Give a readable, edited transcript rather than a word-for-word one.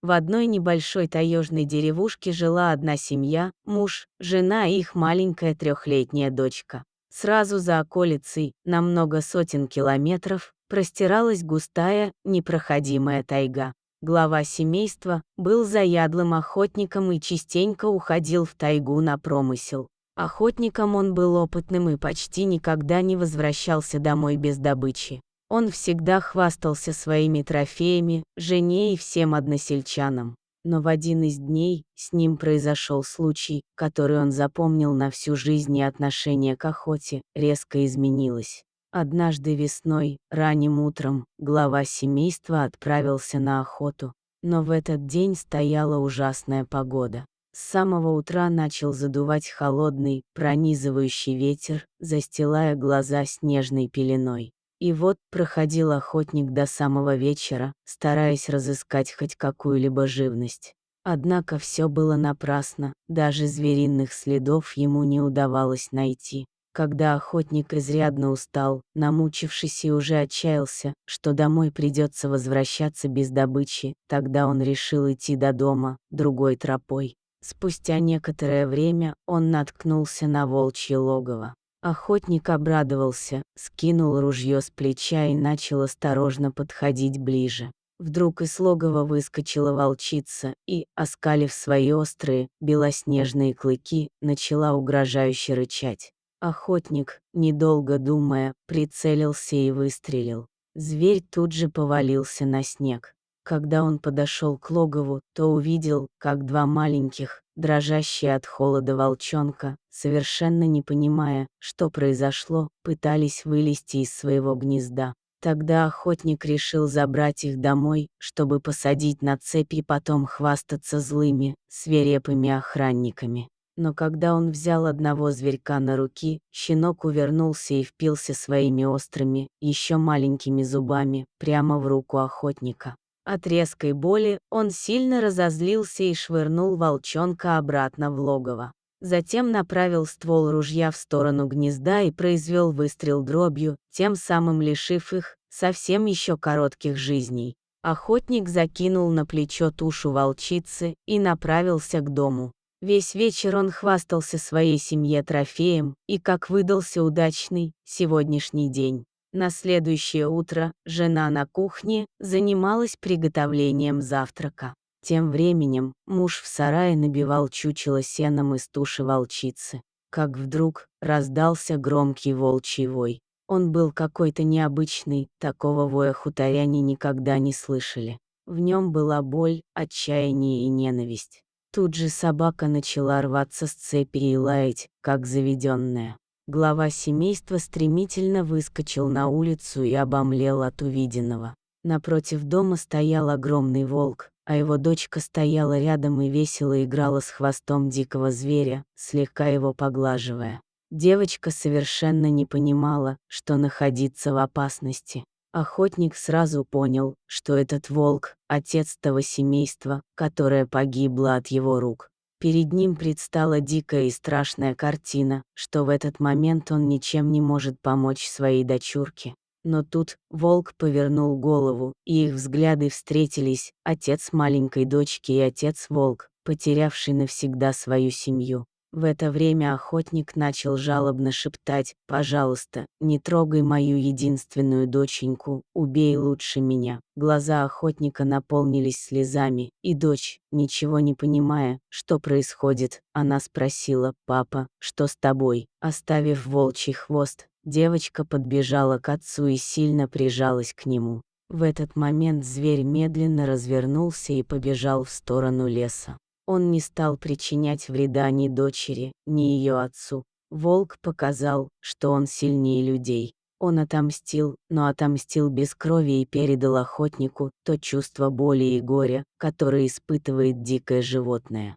В одной небольшой таежной деревушке жила одна семья, муж, жена и их маленькая трехлетняя дочка. Сразу за околицей, на много сотен километров, простиралась густая, непроходимая тайга. Глава семейства был заядлым охотником и частенько уходил в тайгу на промысел. Охотником он был опытным и почти никогда не возвращался домой без добычи. Он всегда хвастался своими трофеями, жене и всем односельчанам. Но в один из дней с ним произошел случай, который он запомнил на всю жизнь, и отношение к охоте резко изменилось. Однажды весной, ранним утром, глава семейства отправился на охоту. Но в этот день стояла ужасная погода. С самого утра начал задувать холодный, пронизывающий ветер, застилая глаза снежной пеленой. И вот проходил охотник до самого вечера, стараясь разыскать хоть какую-либо живность. Однако все было напрасно, даже звериных следов ему не удавалось найти. Когда охотник изрядно устал, намучившись и уже отчаялся, что домой придется возвращаться без добычи, тогда он решил идти до дома, другой тропой. Спустя некоторое время он наткнулся на волчье логово. Охотник обрадовался, скинул ружье с плеча и начал осторожно подходить ближе. Вдруг из логова выскочила волчица и, оскалив свои острые, белоснежные клыки, начала угрожающе рычать. Охотник, недолго думая, прицелился и выстрелил. Зверь тут же повалился на снег. Когда он подошел к логову, то увидел, как два маленьких, дрожащие от холода волчонка, совершенно не понимая, что произошло, пытались вылезти из своего гнезда. Тогда охотник решил забрать их домой, чтобы посадить на цепь и потом хвастаться злыми, свирепыми охранниками. Но когда он взял одного зверька на руки, щенок увернулся и впился своими острыми, еще маленькими зубами, прямо в руку охотника. От резкой боли он сильно разозлился и швырнул волчонка обратно в логово. Затем направил ствол ружья в сторону гнезда и произвел выстрел дробью, тем самым лишив их совсем еще коротких жизней. Охотник закинул на плечо тушу волчицы и направился к дому. Весь вечер он хвастался своей семье трофеем, и как выдался удачный сегодняшний день. На следующее утро жена на кухне занималась приготовлением завтрака. Тем временем муж в сарае набивал чучело сеном из туши волчицы. Как вдруг раздался громкий волчий вой. Он был какой-то необычный, такого воя хуторяне никогда не слышали. В нем была боль, отчаяние и ненависть. Тут же собака начала рваться с цепи и лаять, как заведенная. Глава семейства стремительно выскочил на улицу и обомлел от увиденного. Напротив дома стоял огромный волк, а его дочка стояла рядом и весело играла с хвостом дикого зверя, слегка его поглаживая. Девочка совершенно не понимала, что находиться в опасности. Охотник сразу понял, что этот волк – отец того семейства, которое погибло от его рук. Перед ним предстала дикая и страшная картина, что в этот момент он ничем не может помочь своей дочурке. Но тут волк повернул голову, и их взгляды встретились, отец маленькой дочки и отец-волк, потерявший навсегда свою семью. В это время охотник начал жалобно шептать: «Пожалуйста, не трогай мою единственную доченьку, убей лучше меня». Глаза охотника наполнились слезами, и дочь, ничего не понимая, что происходит, она спросила: «Папа, что с тобой?» Оставив волчий хвост, девочка подбежала к отцу и сильно прижалась к нему. В этот момент зверь медленно развернулся и побежал в сторону леса. Он не стал причинять вреда ни дочери, ни ее отцу. Волк показал, что он сильнее людей. Он отомстил, но отомстил без крови и передал охотнику то чувство боли и горя, которое испытывает дикое животное.